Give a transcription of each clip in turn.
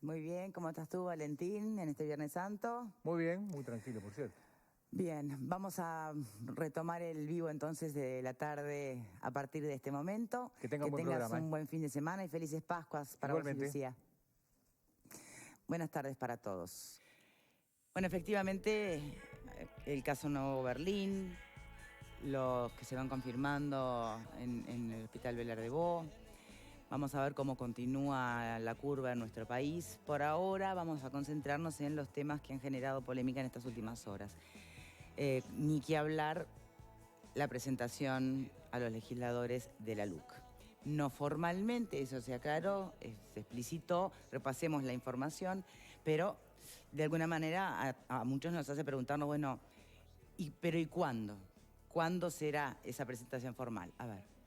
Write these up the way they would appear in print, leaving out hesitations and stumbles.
Muy bien, ¿cómo estás tú, Valentín, en este Viernes Santo? Muy bien, muy tranquilo, por cierto. Bien, vamos a retomar el vivo entonces de la tarde a partir de este momento. Que tengas un buen programa. Un buen fin de semana y felices Pascuas para vos y Lucía. Buenas tardes para todos. Bueno, efectivamente, el caso Nuevo Berlín, los que se van confirmando en el Hospital Beler de Bo. Vamos a ver cómo continúa la curva en nuestro país. Por ahora vamos a concentrarnos en los temas que han generado polémica en estas últimas horas. Ni que hablar la presentación a los legisladores de la LUC. No formalmente, eso se aclaró, se explicitó, repasemos la información, pero de alguna manera a muchos nos hace preguntarnos, bueno, ¿pero y cuándo? ¿Cuándo será esa presentación formal? A ver.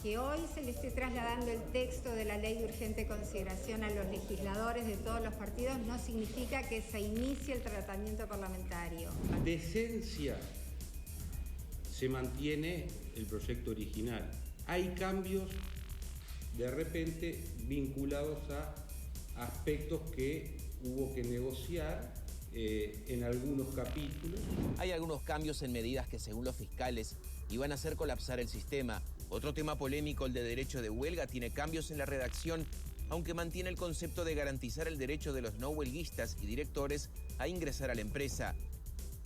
Que hoy se le esté trasladando el texto de la ley de urgente consideración a los legisladores de todos los partidos no significa que se inicie el tratamiento parlamentario. De esencia se mantiene el proyecto original. Hay cambios de repente vinculados a aspectos que hubo que negociar en algunos capítulos. Hay algunos cambios en medidas que, según los fiscales, iban a hacer colapsar el sistema. Otro tema polémico, el de derecho de huelga, tiene cambios en la redacción, aunque mantiene el concepto de garantizar el derecho de los no huelguistas y directores a ingresar a la empresa.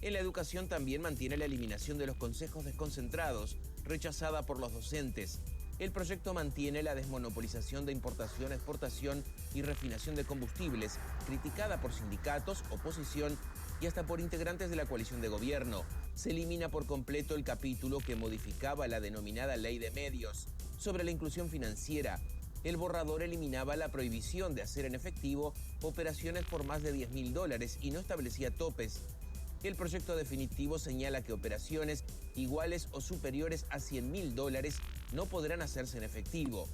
En la educación también mantiene la eliminación de los consejos desconcentrados, rechazada por los docentes. El proyecto mantiene la desmonopolización de importación, exportación y refinación de combustibles, criticada por sindicatos, oposición y hasta por integrantes de la coalición de gobierno. Se elimina por completo el capítulo que modificaba la denominada Ley de Medios. Sobre la inclusión financiera, el borrador eliminaba la prohibición de hacer en efectivo operaciones por más de $10.000 y no establecía topes. El proyecto definitivo señala que operaciones iguales o superiores a $100.000 no podrán hacerse en efectivo.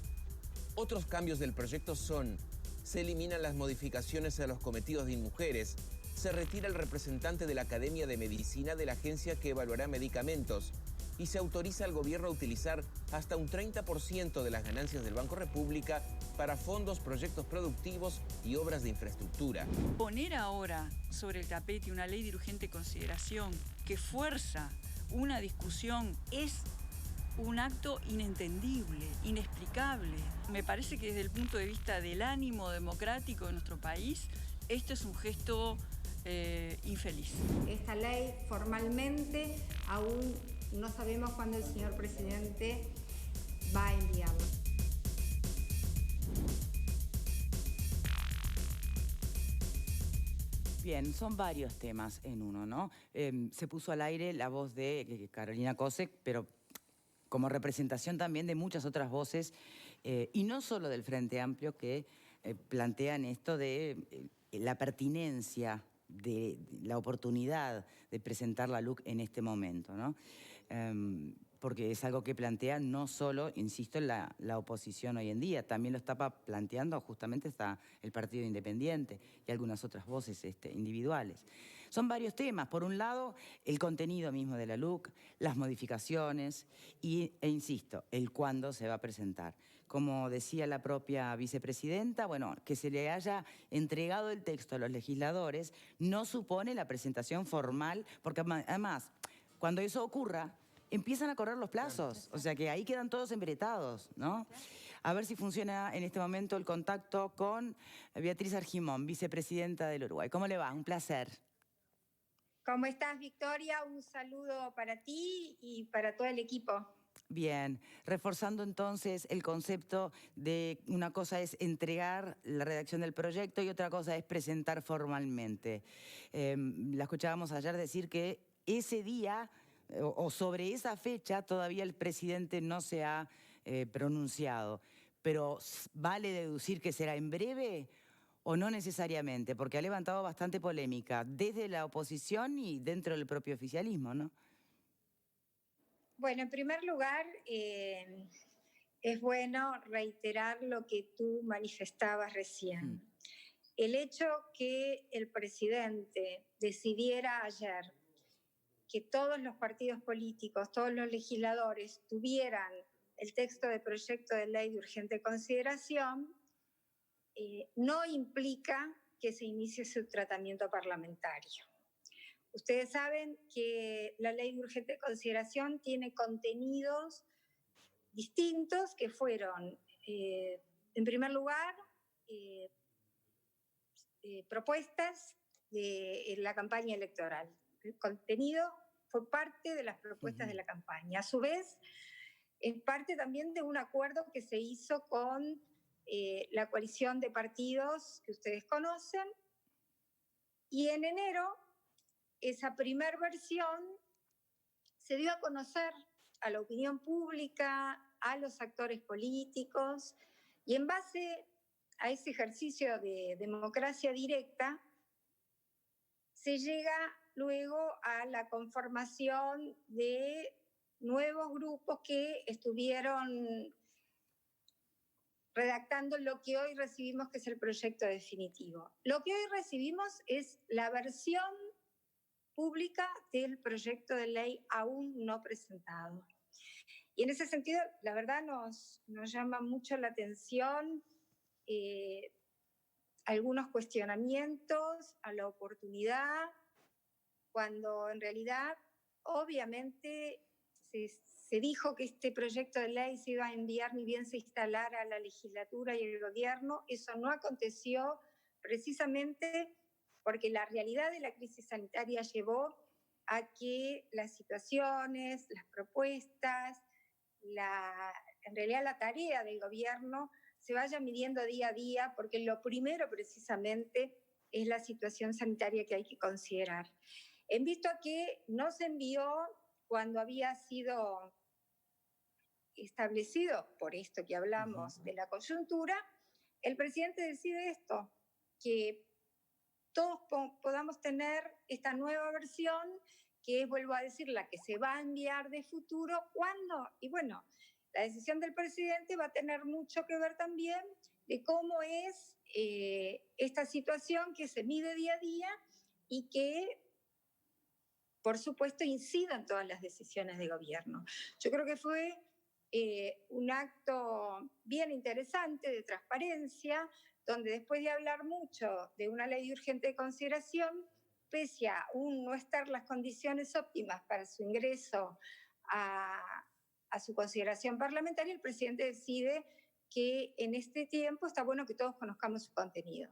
Otros cambios del proyecto son: se eliminan las modificaciones a los cometidos de InMujeres, se retira el representante de la Academia de Medicina de la agencia que evaluará medicamentos y se autoriza al gobierno a utilizar hasta un 30% de las ganancias del Banco República para fondos, proyectos productivos y obras de infraestructura. Poner ahora sobre el tapete una ley de urgente consideración que fuerza una discusión es un acto inentendible, inexplicable. Me parece que desde el punto de vista del ánimo democrático de nuestro país, esto es un gesto infeliz. Esta ley formalmente aún no sabemos cuándo el señor presidente va a enviarla. Bien, son varios temas en uno, ¿no? Se puso al aire la voz de Carolina Cosek, pero como representación también de muchas otras voces, y no solo del Frente Amplio, que plantean esto de la pertinencia de la oportunidad de presentar la LUC en este momento, ¿no? Porque es algo que plantea no solo, insisto, la oposición hoy en día, también lo está planteando justamente está el Partido Independiente y algunas otras voces individuales. Son varios temas. Por un lado, el contenido mismo de la LUC, las modificaciones e insisto, el cuándo se va a presentar. Como decía la propia vicepresidenta, bueno, que se le haya entregado el texto a los legisladores no supone la presentación formal, porque además, cuando eso ocurra, empiezan a correr los plazos, o sea que ahí quedan todos embretados, ¿no? A ver si funciona en este momento el contacto con Beatriz Argimón, vicepresidenta del Uruguay. ¿Cómo le va? Un placer. ¿Cómo estás, Victoria? Un saludo para ti y para todo el equipo. Bien, reforzando entonces el concepto de una cosa es entregar la redacción del proyecto y otra cosa es presentar formalmente. La escuchábamos ayer decir que ese día o sobre esa fecha todavía el presidente no se ha pronunciado, pero ¿vale deducir que será en breve o no necesariamente? Porque ha levantado bastante polémica desde la oposición y dentro del propio oficialismo, ¿no? Bueno, en primer lugar, es bueno reiterar lo que tú manifestabas recién. El hecho que el presidente decidiera ayer que todos los partidos políticos, todos los legisladores tuvieran el texto de proyecto de ley de urgente consideración no implica que se inicie su tratamiento parlamentario. Ustedes saben que la ley de urgente consideración tiene contenidos distintos que fueron, en primer lugar, propuestas de la campaña electoral. El contenido fue parte de las propuestas de la campaña. A su vez, es parte también de un acuerdo que se hizo con la coalición de partidos que ustedes conocen, y en enero esa primer versión se dio a conocer a la opinión pública, a los actores políticos, y en base a ese ejercicio de democracia directa se llega luego a la conformación de nuevos grupos que estuvieron redactando lo que hoy recibimos, que es el proyecto definitivo. Lo que hoy recibimos es la versión pública del proyecto de ley aún no presentado. Y en ese sentido, la verdad, nos llama mucho la atención algunos cuestionamientos a la oportunidad, cuando en realidad, obviamente, se dijo que este proyecto de ley se iba a enviar ni bien se instalara a la legislatura y el gobierno. Eso no aconteció precisamente porque la realidad de la crisis sanitaria llevó a que las situaciones, las propuestas, en realidad la tarea del gobierno se vaya midiendo día a día, porque lo primero precisamente es la situación sanitaria que hay que considerar. En visto a que no se envió cuando había sido establecido, por esto que hablamos de la coyuntura, el presidente decide esto, que todos podamos tener esta nueva versión, que es, vuelvo a decir, la que se va a enviar de futuro. ¿Cuándo? Y bueno, la decisión del presidente va a tener mucho que ver también de cómo es esta situación que se mide día a día y que, por supuesto, incide en todas las decisiones de gobierno. Yo creo que fue un acto bien interesante de transparencia, donde después de hablar mucho de una ley de urgente consideración, pese a aún no estar las condiciones óptimas para su ingreso a su consideración parlamentaria, el presidente decide que en este tiempo está bueno que todos conozcamos su contenido.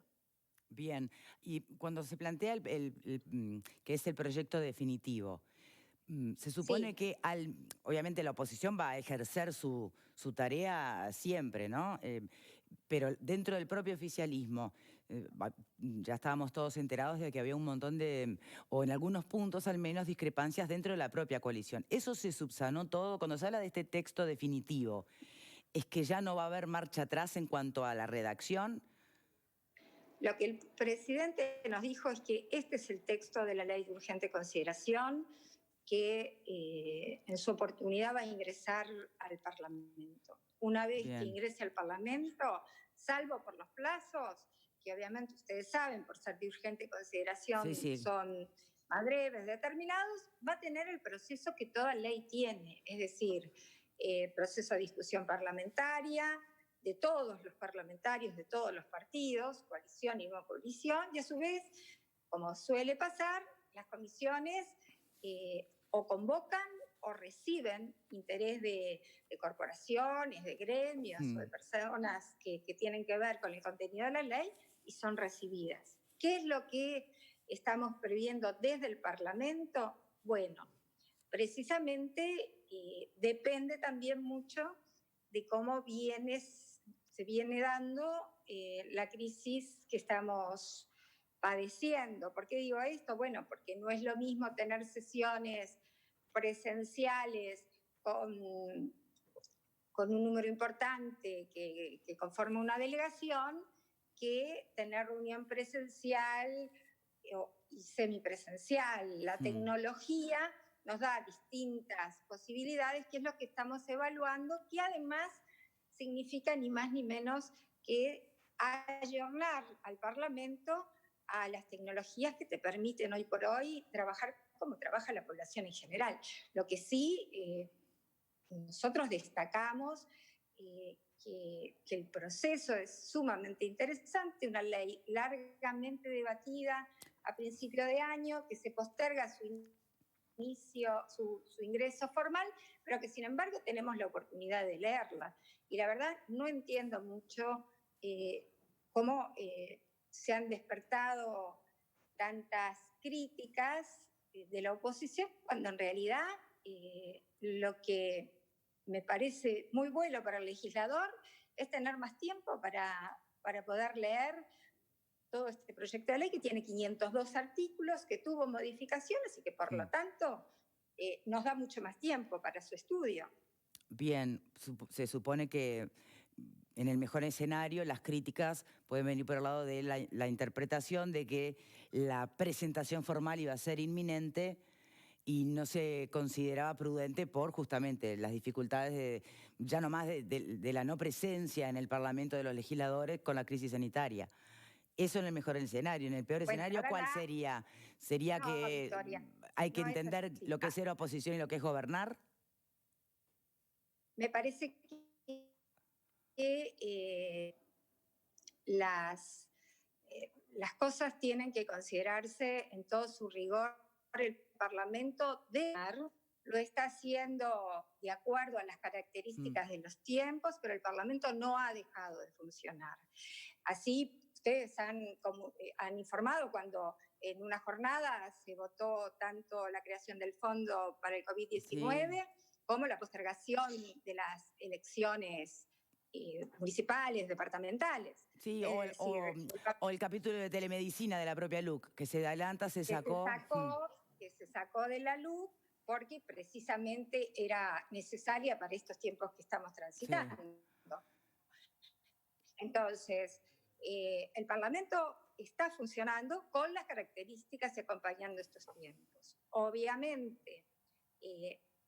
Bien, y cuando se plantea que es el proyecto definitivo, se supone que obviamente la oposición va a ejercer su tarea siempre, ¿no? Pero dentro del propio oficialismo, ya estábamos todos enterados de que había un montón de, o en algunos puntos al menos, discrepancias dentro de la propia coalición. Eso se subsanó todo. Cuando se habla de este texto definitivo, ¿es que ya no va a haber marcha atrás en cuanto a la redacción? Lo que el presidente nos dijo es que este es el texto de la ley de urgente consideración, que en su oportunidad va a ingresar al Parlamento. Una vez que ingrese al Parlamento, salvo por los plazos, que obviamente ustedes saben, por ser de urgente consideración, son más breves, determinados, va a tener el proceso que toda ley tiene, es decir, proceso de discusión parlamentaria, de todos los parlamentarios, de todos los partidos, coalición y no coalición, y a su vez, como suele pasar, las comisiones o convocan o reciben interés de corporaciones, de gremios o de personas que tienen que ver con el contenido de la ley y son recibidas. ¿Qué es lo que estamos previendo desde el Parlamento? Bueno, precisamente depende también mucho de cómo se viene dando la crisis que estamos padeciendo. ¿Por qué digo esto? Bueno, porque no es lo mismo tener sesiones presenciales con un número importante que conforma una delegación, que tener reunión presencial y semipresencial. La tecnología nos da distintas posibilidades, que es lo que estamos evaluando, que además significa ni más ni menos que ayornar al Parlamento a las tecnologías que te permiten hoy por hoy trabajar como trabaja la población en general. Lo que sí nosotros destacamos que el proceso es sumamente interesante, una ley largamente debatida a principio de año, que se posterga su ingreso formal, pero que sin embargo tenemos la oportunidad de leerla. Y la verdad no entiendo mucho cómo se han despertado tantas críticas de la oposición, cuando en realidad lo que me parece muy bueno para el legislador es tener más tiempo para poder leer todo este proyecto de ley, que tiene 502 artículos, que tuvo modificaciones y que por lo tanto nos da mucho más tiempo para su estudio. Bien, se supone que en el mejor escenario las críticas pueden venir por el lado de la interpretación de que la presentación formal iba a ser inminente y no se consideraba prudente por justamente las dificultades ya nomás de la no presencia en el Parlamento de los legisladores con la crisis sanitaria. Eso en el mejor escenario. En el peor escenario, ¿cuál sería? ¿Sería que Victoria, hay que no entender es así. lo que es ser oposición y lo que es gobernar? Me parece que las cosas tienen que considerarse en todo su rigor. El Parlamento lo está haciendo de acuerdo a las características de los tiempos, pero el Parlamento no ha dejado de funcionar. Así, ustedes han informado cuando en una jornada se votó tanto la creación del fondo para el COVID-19 como la postergación de las elecciones municipales, departamentales. Sí, o el capítulo de telemedicina de la propia LUC, que se adelanta, se sacó. Que se sacó de la LUC porque precisamente era necesaria para estos tiempos que estamos transitando. Sí. Entonces, el Parlamento está funcionando con las características y acompañando estos tiempos. Obviamente,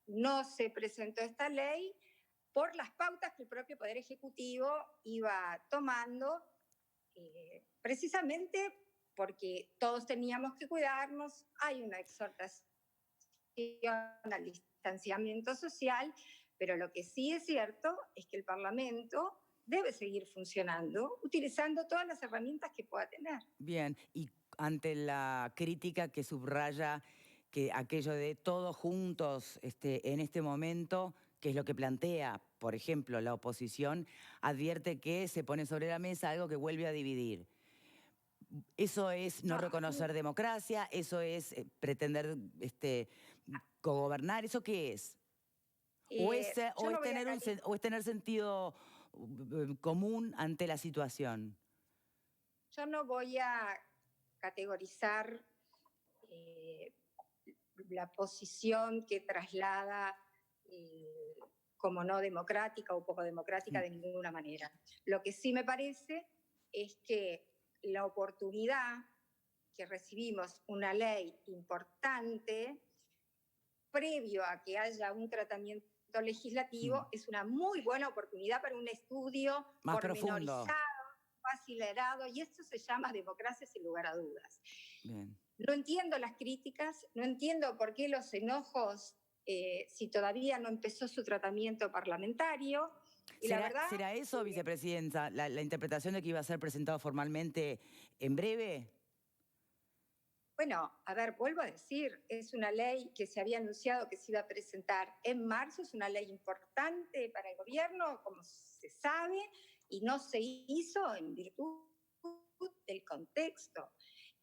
no se presentó esta ley por las pautas que el propio Poder Ejecutivo iba tomando, precisamente porque todos teníamos que cuidarnos, hay una exhortación al distanciamiento social, pero lo que sí es cierto es que el Parlamento debe seguir funcionando, utilizando todas las herramientas que pueda tener. Bien, y ante la crítica que subraya que aquello de todos juntos en este momento, que es lo que plantea, por ejemplo, la oposición, advierte que se pone sobre la mesa algo que vuelve a dividir. ¿Eso es no reconocer democracia? ¿Eso es pretender cogobernar? ¿Eso qué es? ¿O es tener sentido común ante la situación? Yo no voy a categorizar la posición que traslada como no democrática o poco democrática de ninguna manera. Lo que sí me parece es que la oportunidad que recibimos una ley importante previo a que haya un tratamiento legislativo es una muy buena oportunidad para un estudio más pormenorizado, profundo, acelerado, y esto se llama democracia sin lugar a dudas. Bien. No entiendo las críticas, no entiendo por qué los enojos si todavía no empezó su tratamiento parlamentario. Y la verdad, ¿será eso, vicepresidenta, la interpretación de que iba a ser presentado formalmente en breve? Bueno, a ver, vuelvo a decir, es una ley que se había anunciado que se iba a presentar en marzo, es una ley importante para el gobierno, como se sabe, y no se hizo en virtud del contexto.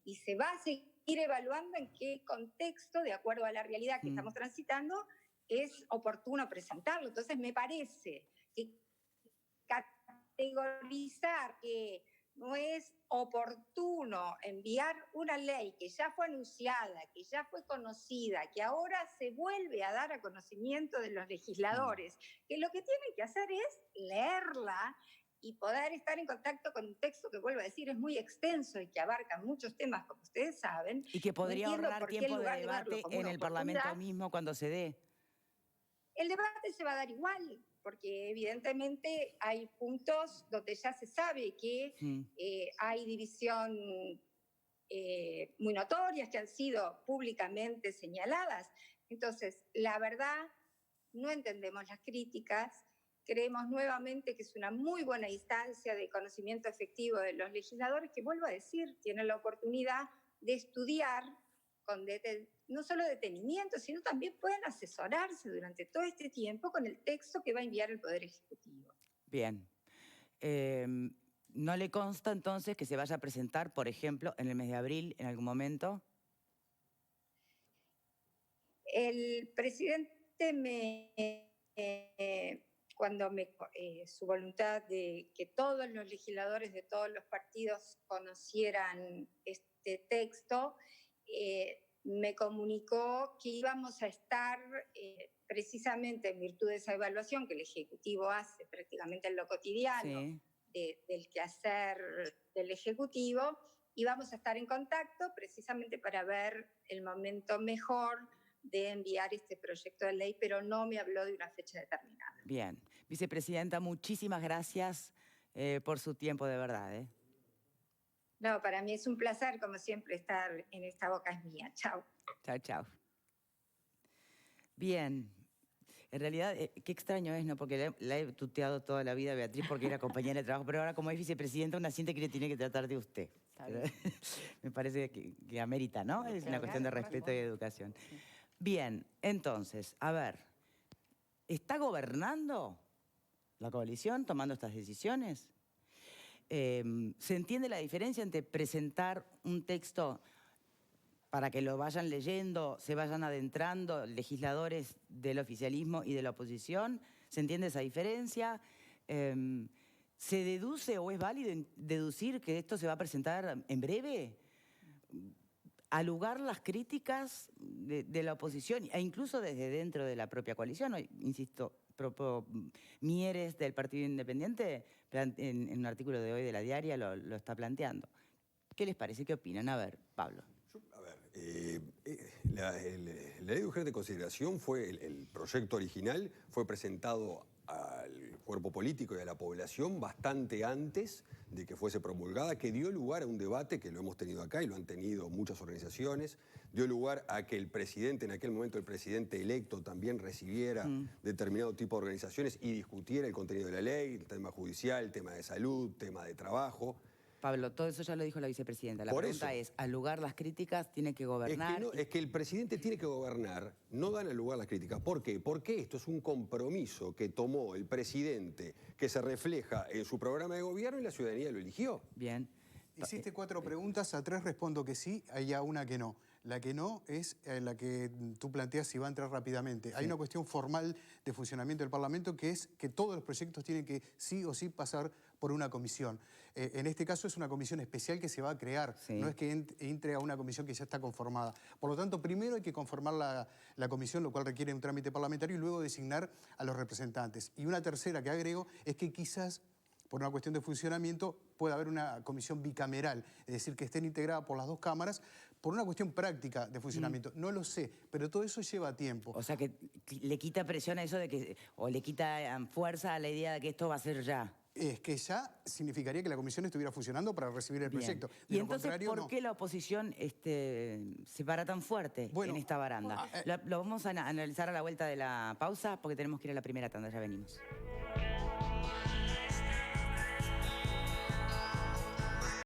Y se va a seguir evaluando en qué contexto, de acuerdo a la realidad que estamos transitando, es oportuno presentarlo. Entonces me parece que categorizar que no es oportuno enviar una ley que ya fue anunciada, que ya fue conocida, que ahora se vuelve a dar a conocimiento de los legisladores, que lo que tienen que hacer es leerla y poder estar en contacto con un texto que, vuelvo a decir, es muy extenso y que abarca muchos temas, como ustedes saben. Y que podría ahorrar tiempo de debate en el Parlamento mismo cuando se dé. El debate se va a dar igual, porque evidentemente hay puntos donde ya se sabe que hay división muy notorias que han sido públicamente señaladas. Entonces, la verdad no entendemos las críticas, creemos nuevamente que es una muy buena instancia de conocimiento efectivo de los legisladores, que vuelvo a decir, tienen la oportunidad de estudiar con no solo detenimiento, sino también pueden asesorarse durante todo este tiempo con el texto que va a enviar el Poder Ejecutivo. Bien. ¿No le consta entonces que se vaya a presentar, por ejemplo, en el mes de abril, en algún momento? El presidente cuando su voluntad de que todos los legisladores de todos los partidos conocieran este texto, me comunicó que íbamos a estar precisamente en virtud de esa evaluación que el Ejecutivo hace prácticamente en lo cotidiano, sí, del quehacer del Ejecutivo, íbamos a estar en contacto precisamente para ver el momento mejor de enviar este proyecto de ley, pero no me habló de una fecha determinada. Bien. Vicepresidenta, muchísimas gracias por su tiempo, de verdad. No, para mí es un placer, como siempre, estar en Esta Boca es Mía. Chao. Chao, chao. Bien. En realidad, qué extraño es, ¿no? Porque la he tuteado toda la vida, Beatriz, porque era compañera de trabajo, pero ahora como es vicepresidenta, una siente que le tiene que tratar de usted. Me parece que amerita, ¿no? Es una cuestión de respeto y de educación. Sí. Bien, entonces, a ver, ¿está gobernando la coalición tomando estas decisiones? ¿Se entiende la diferencia entre presentar un texto para que lo vayan leyendo, se vayan adentrando legisladores del oficialismo y de la oposición? ¿Se entiende esa diferencia? ¿Se deduce o es válido deducir que esto se va a presentar en breve? ¿Al lugar las críticas de la oposición e incluso desde dentro de la propia coalición? Insisto, propio Mieres del Partido Independiente en un artículo de hoy de La Diaria lo está planteando. ¿Qué les parece? ¿Qué opinan? A ver, Pablo. La ley de urgente consideración fue, el proyecto original fue presentado al cuerpo político y a la población bastante antes de que fuese promulgada, que dio lugar a un debate que lo hemos tenido acá y lo han tenido muchas organizaciones, dio lugar a que el presidente, en aquel momento el presidente electo, también recibiera determinado tipo de organizaciones y discutiera el contenido de la ley, el tema judicial, el tema de salud, tema de trabajo. Pablo, todo eso ya lo dijo la vicepresidenta. La pregunta es, al lugar las críticas, tiene que gobernar. Es que el presidente tiene que gobernar, no dan al lugar las críticas. ¿Por qué? Porque esto es un compromiso que tomó el presidente, que se refleja en su programa de gobierno y la ciudadanía lo eligió. Bien. Hiciste 4 preguntas, a 3 respondo que sí, hay ya una que no. La que no es la que tú planteas si va a entrar rápidamente. Sí. Hay una cuestión formal de funcionamiento del Parlamento que es que todos los proyectos tienen que sí o sí pasar por una comisión. En este caso es una comisión especial que se va a crear, sí. No es que entre a una comisión que ya está conformada. Por lo tanto, primero hay que conformar la comisión, lo cual requiere un trámite parlamentario, y luego designar a los representantes. Y una tercera que agrego es que quizás, por una cuestión de funcionamiento, puede haber una comisión bicameral, es decir, que estén integradas por las 2 cámaras, por una cuestión práctica de funcionamiento. No lo sé, pero todo eso lleva tiempo. O sea, que le quita presión a eso de que, o le quita fuerza a la idea de que esto va a ser ya. Es que ya significaría que la comisión estuviera funcionando para recibir el proyecto. Y entonces, ¿por qué la oposición se para tan fuerte en esta baranda? Lo vamos a analizar a la vuelta de la pausa, porque tenemos que ir a la primera tanda, ya venimos.